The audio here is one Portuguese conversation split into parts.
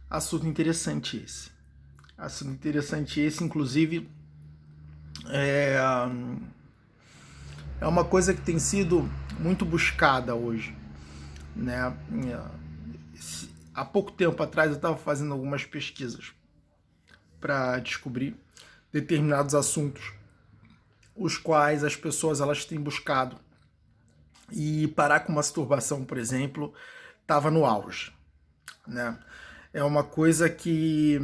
Assunto interessante esse. Assunto interessante esse, inclusive, é, é uma coisa que tem sido muito buscada hoje, né? Há pouco tempo atrás eu estava fazendo algumas pesquisas para descobrir determinados assuntos, os quais as pessoas elas têm buscado. E parar com masturbação, por exemplo, estava no auge, né? É uma coisa que,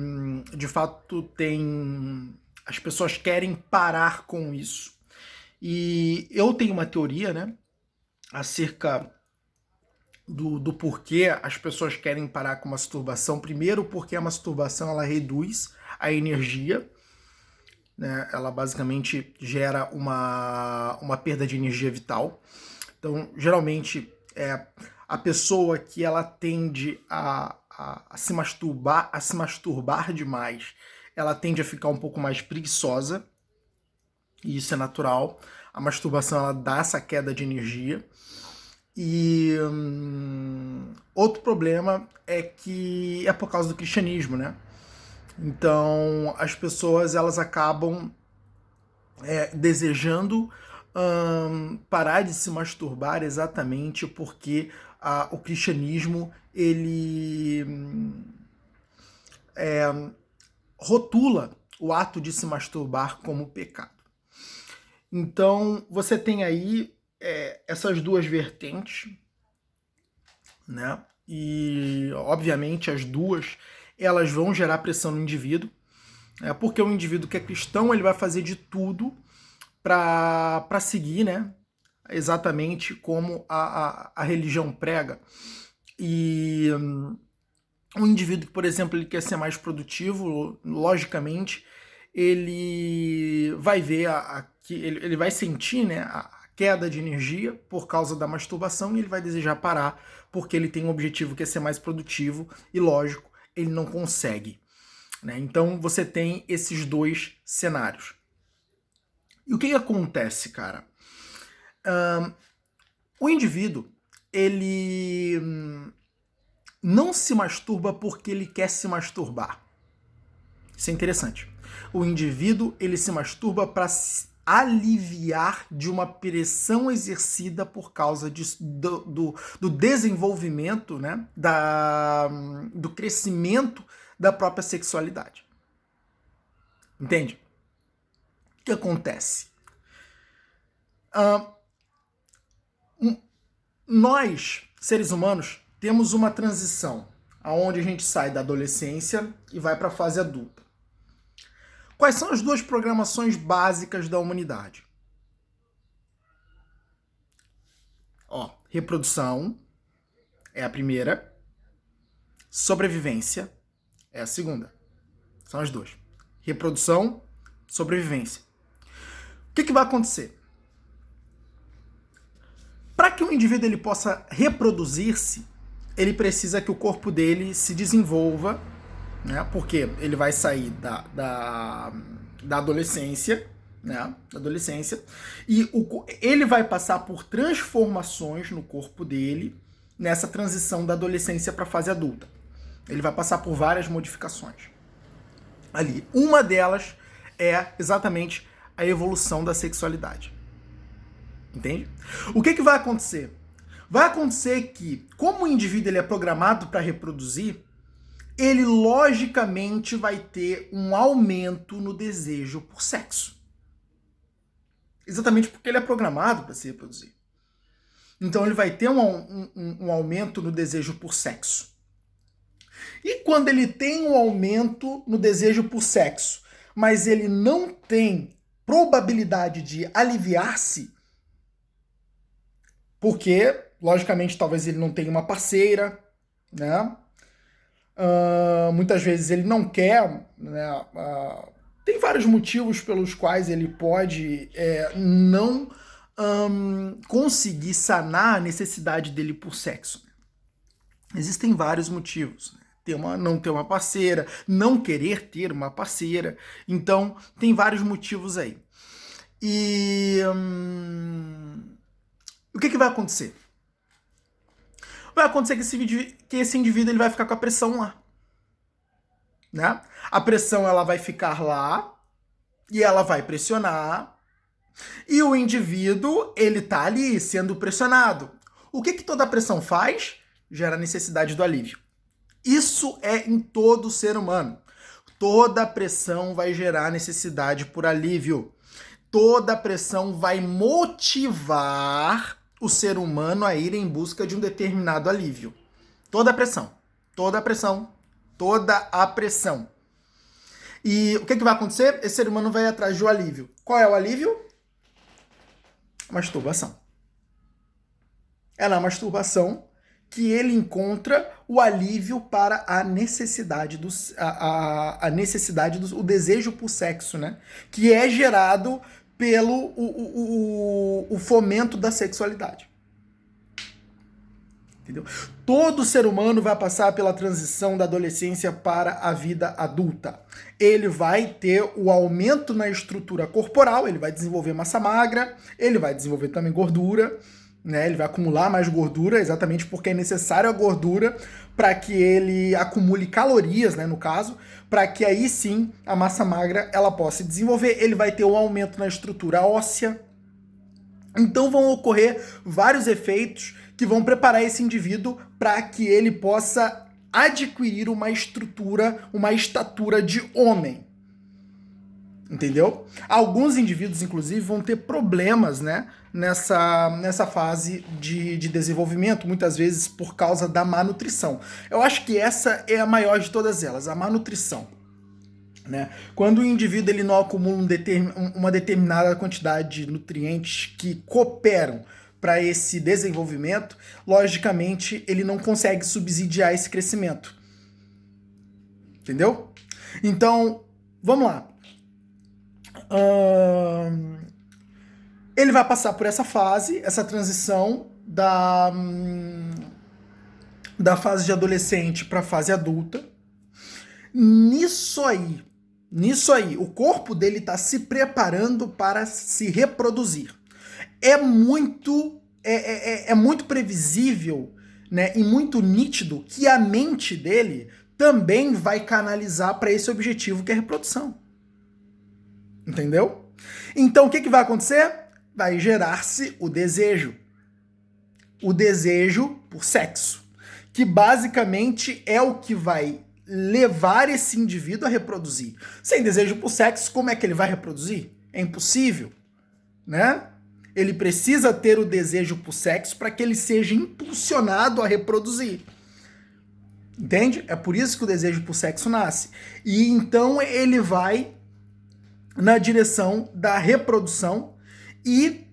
de fato, tem. As pessoas querem parar com isso. E eu tenho uma teoria, né, acerca do porquê as pessoas querem parar com masturbação. Primeiro, porque a masturbação ela reduz a energia, né? Ela basicamente gera uma perda de energia vital. Então, geralmente, a pessoa que ela tende a se masturbar demais, ela tende a ficar um pouco mais preguiçosa, e isso é natural. A masturbação ela dá essa queda de energia. E outro problema é que é por causa do cristianismo, né? Então as pessoas elas acabam desejando parar de se masturbar exatamente porque o cristianismo ele rotula o ato de se masturbar como pecado. Então você tem aí essas duas vertentes, né? E obviamente as duas elas vão gerar pressão no indivíduo, porque o indivíduo que é cristão ele vai fazer de tudo para seguir, né? Exatamente como a religião prega. E um indivíduo que, por exemplo, ele quer ser mais produtivo, logicamente, ele vai ver que ele vai sentir, né, a queda de energia por causa da masturbação e ele vai desejar parar porque ele tem um objetivo que é ser mais produtivo e, lógico, ele não consegue, né? Então você tem esses dois cenários. E o que acontece, cara? O indivíduo, ele não se masturba porque ele quer se masturbar. Isso é interessante. O indivíduo, ele se masturba para aliviar de uma pressão exercida por causa do desenvolvimento, né, do crescimento da própria sexualidade. Entende? O que acontece? Nós, seres humanos, temos uma transição aonde a gente sai da adolescência e vai para a fase adulta. Quais são as duas programações básicas da humanidade? Reprodução é a primeira, sobrevivência é a segunda. São as duas. Reprodução, sobrevivência. O que vai acontecer? Para que o indivíduo ele possa reproduzir-se, ele precisa que o corpo dele se desenvolva, né? Porque ele vai sair da adolescência, né? Da adolescência, e ele vai passar por transformações no corpo dele nessa transição da adolescência para a fase adulta. Ele vai passar por várias modificações. Ali, uma delas é exatamente a evolução da sexualidade. Entende? O que vai acontecer? Vai acontecer que, como o indivíduo ele é programado para reproduzir, ele logicamente vai ter um aumento no desejo por sexo. Exatamente porque ele é programado para se reproduzir. Então ele vai ter um aumento no desejo por sexo. E quando ele tem um aumento no desejo por sexo, mas ele não tem probabilidade de aliviar-se, porque, logicamente, talvez ele não tenha uma parceira, né? Muitas vezes ele não quer, né? Tem vários motivos pelos quais ele pode não conseguir sanar a necessidade dele por sexo. Existem vários motivos, né? Não ter uma parceira, não querer ter uma parceira. Então, tem vários motivos aí. E o que vai acontecer? Vai acontecer que esse indivíduo ele vai ficar com a pressão lá. né? A pressão ela vai ficar lá e ela vai pressionar. E o indivíduo, ele tá ali sendo pressionado. O que toda pressão faz? Gera necessidade do alívio. Isso é em todo ser humano. Toda pressão vai gerar necessidade por alívio. Toda pressão vai motivar o ser humano a ir em busca de um determinado alívio. Toda a pressão. Toda a pressão. Toda a pressão. E o que vai acontecer? Esse ser humano vai atrás do alívio. Qual é o alívio? Masturbação. É na masturbação que ele encontra o alívio para a necessidade o desejo por sexo, né? Que é gerado pelo o fomento da sexualidade. Entendeu? Todo ser humano vai passar pela transição da adolescência para a vida adulta. Ele vai ter o aumento na estrutura corporal, ele vai desenvolver massa magra, ele vai desenvolver também gordura, né? Ele vai acumular mais gordura, exatamente porque é necessário a gordura para que ele acumule calorias, né, no caso, para que aí sim a massa magra ela possa se desenvolver. Ele vai ter um aumento na estrutura óssea. Então vão ocorrer vários efeitos que vão preparar esse indivíduo para que ele possa adquirir uma estrutura, uma estatura de homem. Entendeu? Alguns indivíduos, inclusive, vão ter problemas, né, nessa fase de desenvolvimento, muitas vezes por causa da má nutrição. Eu acho que essa é a maior de todas elas, a má nutrição. Né? Quando o indivíduo ele não acumula uma determinada quantidade de nutrientes que cooperam para esse desenvolvimento, logicamente ele não consegue subsidiar esse crescimento. Entendeu? Então, vamos lá. Ele vai passar por essa fase, essa transição da fase de adolescente para a fase adulta. Nisso aí, o corpo dele está se preparando para se reproduzir. É muito previsível, né, e muito nítido que a mente dele também vai canalizar para esse objetivo que é a reprodução. Entendeu? Então o que vai acontecer? Vai gerar-se o desejo. O desejo por sexo. Que basicamente é o que vai levar esse indivíduo a reproduzir. Sem desejo por sexo, como é que ele vai reproduzir? É impossível, né? Ele precisa ter o desejo por sexo para que ele seja impulsionado a reproduzir. Entende? É por isso que o desejo por sexo nasce. E então ele vai na direção da reprodução e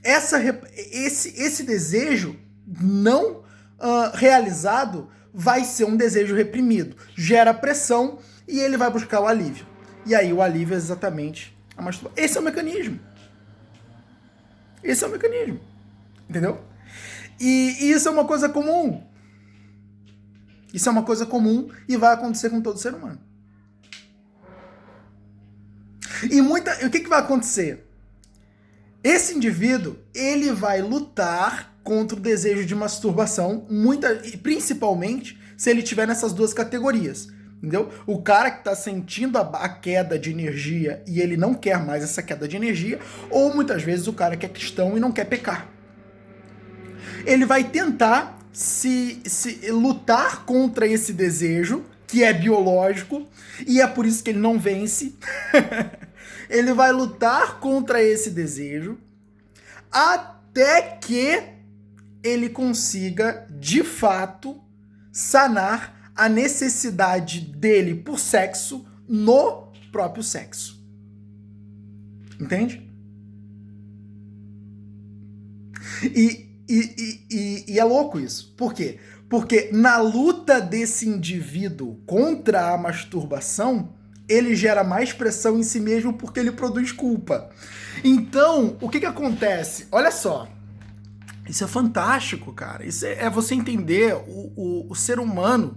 esse desejo não realizado vai ser um desejo reprimido. Gera pressão e ele vai buscar o alívio. E aí o alívio é exatamente a masturbação. Esse é o mecanismo. Esse é o mecanismo. Entendeu? E isso é uma coisa comum. Isso é uma coisa comum e vai acontecer com todo ser humano. E o que vai acontecer? Esse indivíduo, ele vai lutar contra o desejo de masturbação, principalmente se ele estiver nessas duas categorias, entendeu? O cara que está sentindo a queda de energia e ele não quer mais essa queda de energia, ou muitas vezes o cara que é cristão e não quer pecar. Ele vai tentar se lutar contra esse desejo, que é biológico, e é por isso que ele não vence. Ele vai lutar contra esse desejo até que ele consiga, de fato, sanar a necessidade dele por sexo no próprio sexo. Entende? E é louco isso. Por quê? Porque na luta desse indivíduo contra a masturbação, ele gera mais pressão em si mesmo porque ele produz culpa. Então, o que acontece? Olha só. Isso é fantástico, cara. Isso é você entender o ser humano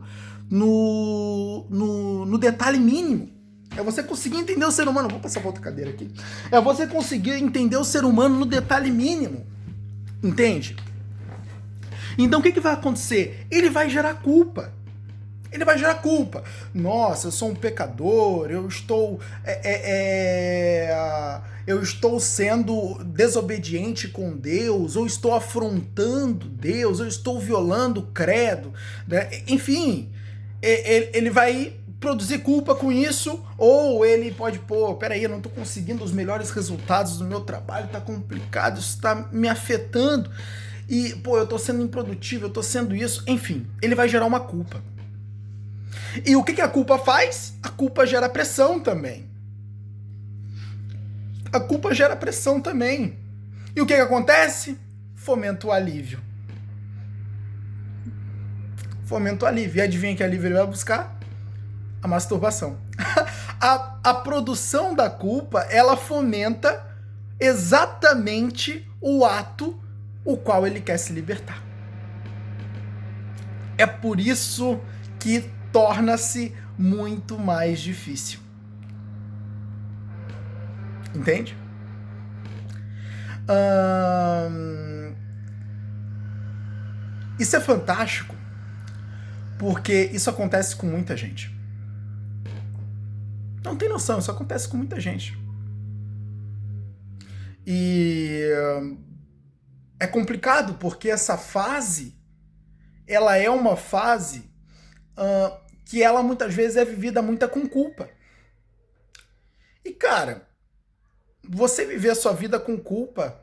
no detalhe mínimo. É você conseguir entender o ser humano. Vou passar pra outra cadeira aqui. É você conseguir entender o ser humano no detalhe mínimo. Entende? Então o que vai acontecer? Ele vai gerar culpa. Ele vai gerar culpa. Nossa, eu sou um pecador, eu estou sendo desobediente com Deus, ou estou afrontando Deus, ou estou violando o credo, né? Enfim, ele vai produzir culpa com isso, ou ele pode, peraí, eu não estou conseguindo os melhores resultados do meu trabalho, tá complicado, isso está me afetando, e, eu estou sendo improdutivo, eu estou sendo isso, enfim, ele vai gerar uma culpa. E o que a culpa faz? A culpa gera pressão também. A culpa gera pressão também. E o que acontece? Fomenta o alívio. Fomenta o alívio. E adivinha que alívio ele vai buscar? A masturbação. A produção da culpa, ela fomenta exatamente o ato o qual ele quer se libertar. É por isso que torna-se muito mais difícil. Entende? Isso é fantástico, porque isso acontece com muita gente. Não tem noção, isso acontece com muita gente. E é complicado, porque essa fase, ela é uma fase que ela muitas vezes é vivida muito com culpa. E cara, você viver a sua vida com culpa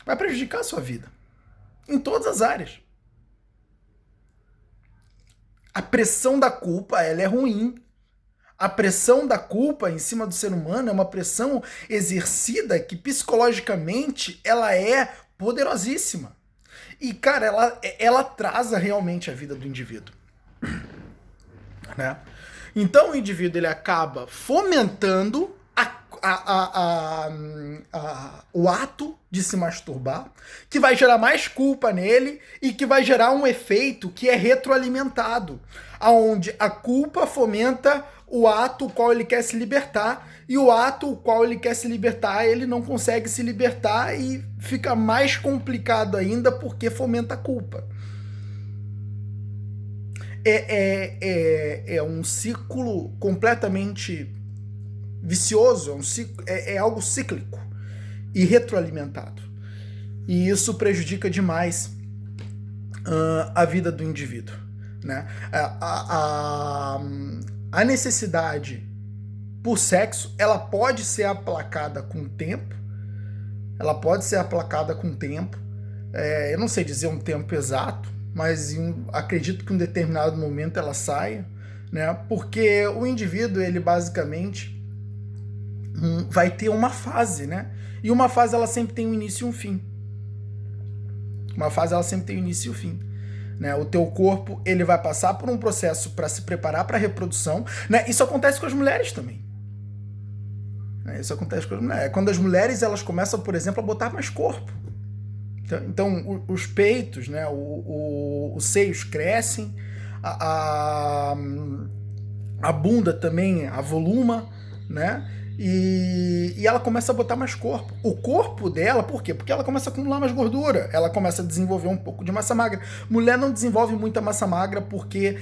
vai prejudicar a sua vida. Em todas as áreas. A pressão da culpa, ela é ruim. A pressão da culpa em cima do ser humano é uma pressão exercida que psicologicamente ela é poderosíssima. E, cara, ela atrasa realmente a vida do indivíduo. Né? Então o indivíduo ele acaba fomentando o ato de se masturbar, que vai gerar mais culpa nele e que vai gerar um efeito que é retroalimentado, aonde a culpa fomenta o ato o qual ele quer se libertar, e o ato o qual ele quer se libertar, ele não consegue se libertar e fica mais complicado ainda porque fomenta a culpa. É um ciclo completamente vicioso, é algo cíclico e retroalimentado. E isso prejudica demais a vida do indivíduo. Né? A necessidade por sexo, ela pode ser aplacada com o tempo. Ela pode ser aplacada com o tempo. Eu não sei dizer um tempo exato, mas acredito que em um determinado momento ela saia, né? Porque o indivíduo, ele basicamente vai ter uma fase, né? E uma fase ela sempre tem um início e um fim. Uma fase ela sempre tem um início e um fim. Né? O teu corpo ele vai passar por um processo para se preparar para a reprodução. Né? Isso acontece com as mulheres também. Isso acontece com as mulheres. Quando as mulheres elas começam, por exemplo, a botar mais corpo. Então os peitos, né? Os seios crescem, a bunda também avoluma, né? E ela começa a botar mais corpo. O corpo dela, por quê? Porque ela começa a acumular mais gordura, ela começa a desenvolver um pouco de massa magra. Mulher não desenvolve muita massa magra porque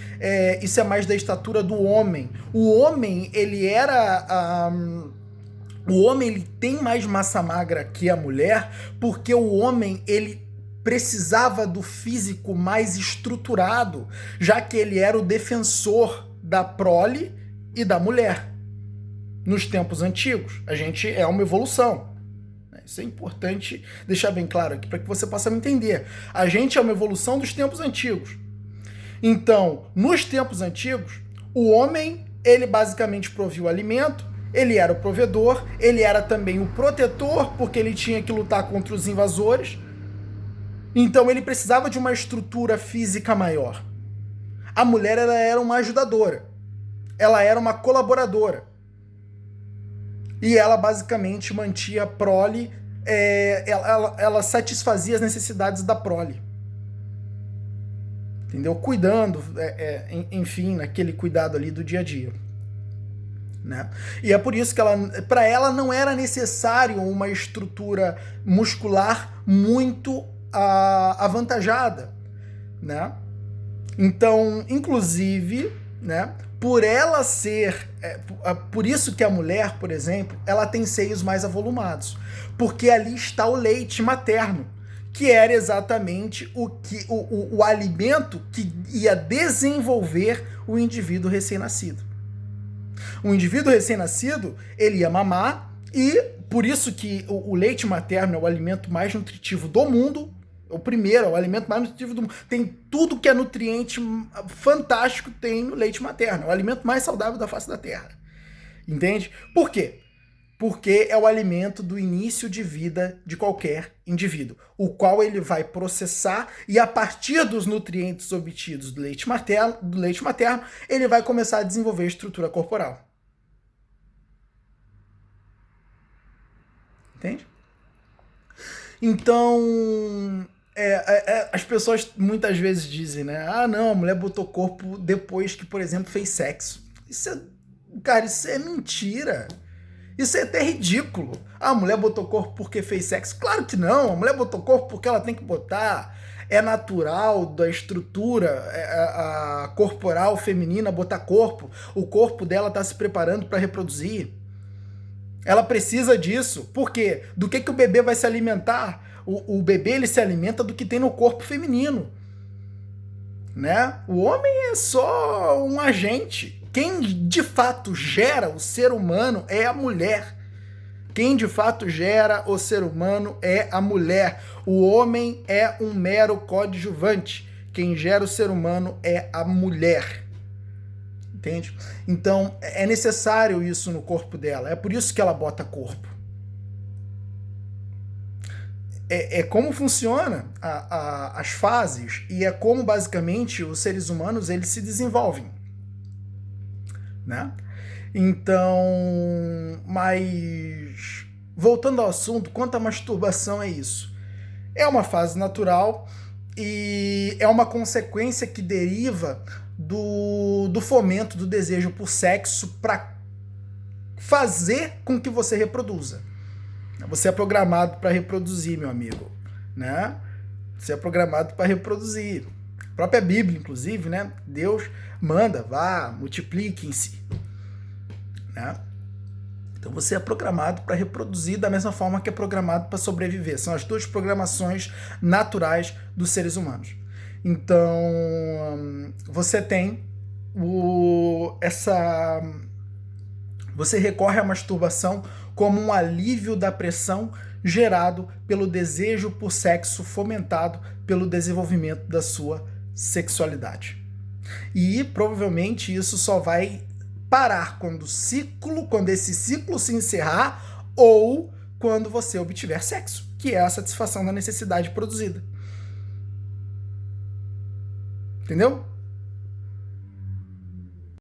isso é mais da estatura do homem. O homem, ele tem mais massa magra que a mulher porque o homem, ele precisava do físico mais estruturado, já que ele era o defensor da prole e da mulher. Nos tempos antigos, a gente é uma evolução. Isso é importante deixar bem claro aqui para que você possa me entender. A gente é uma evolução dos tempos antigos. Então, nos tempos antigos, o homem, ele basicamente provia o alimento, ele era o provedor, ele era também o protetor, porque ele tinha que lutar contra os invasores. Então, ele precisava de uma estrutura física maior. A mulher, ela era uma ajudadora. Ela era uma colaboradora. E ela basicamente mantinha a prole, ela satisfazia as necessidades da prole. Entendeu? Cuidando, enfim, naquele cuidado ali do dia a dia. Né? E é por isso que para ela não era necessário uma estrutura muscular muito avantajada. Né? Então, inclusive, né, por ela ser... por isso que a mulher, por exemplo, ela tem seios mais avolumados. Porque ali está o leite materno, que era exatamente o alimento que ia desenvolver o indivíduo recém-nascido. O indivíduo recém-nascido, ele ia mamar, e por isso que o leite materno é o alimento mais nutritivo do mundo. O primeiro, é o alimento mais nutritivo do mundo. Tem tudo que é nutriente fantástico, tem no leite materno. É o alimento mais saudável da face da Terra. Entende? Por quê? Porque é o alimento do início de vida de qualquer indivíduo, o qual ele vai processar, e a partir dos nutrientes obtidos do leite materno, ele vai começar a desenvolver a estrutura corporal. Entende? Então, as pessoas muitas vezes dizem, né? Ah, não, a mulher botou corpo depois que, por exemplo, fez sexo. Cara, isso é mentira. Isso é até ridículo. Ah, a mulher botou corpo porque fez sexo. Claro que não. A mulher botou corpo porque ela tem que botar. É natural da estrutura a corporal feminina botar corpo. O corpo dela está se preparando para reproduzir. Ela precisa disso. Por quê? Do que o bebê vai se alimentar? O bebê, ele se alimenta do que tem no corpo feminino, né? O homem é só um agente. Quem de fato gera o ser humano é a mulher. Quem de fato gera o ser humano é a mulher. O homem é um mero coadjuvante. Quem gera o ser humano é a mulher. Entende? Então, é necessário isso no corpo dela. É por isso que ela bota corpo. É como funciona as fases, e é como basicamente os seres humanos eles se desenvolvem, né? Então, mas voltando ao assunto, quanto à masturbação, é isso. É uma fase natural e é uma consequência que deriva do fomento do desejo por sexo para fazer com que você reproduza. Você é programado para reproduzir, meu amigo, né? Você é programado para reproduzir. A própria Bíblia, inclusive, né? Deus manda, vá, multipliquem-se, né? Então você é programado para reproduzir da mesma forma que é programado para sobreviver. São as duas programações naturais dos seres humanos. Então, você tem você recorre à masturbação como um alívio da pressão gerado pelo desejo por sexo fomentado pelo desenvolvimento da sua sexualidade. E provavelmente isso só vai parar quando esse ciclo se encerrar ou quando você obtiver sexo, que é a satisfação da necessidade produzida. Entendeu?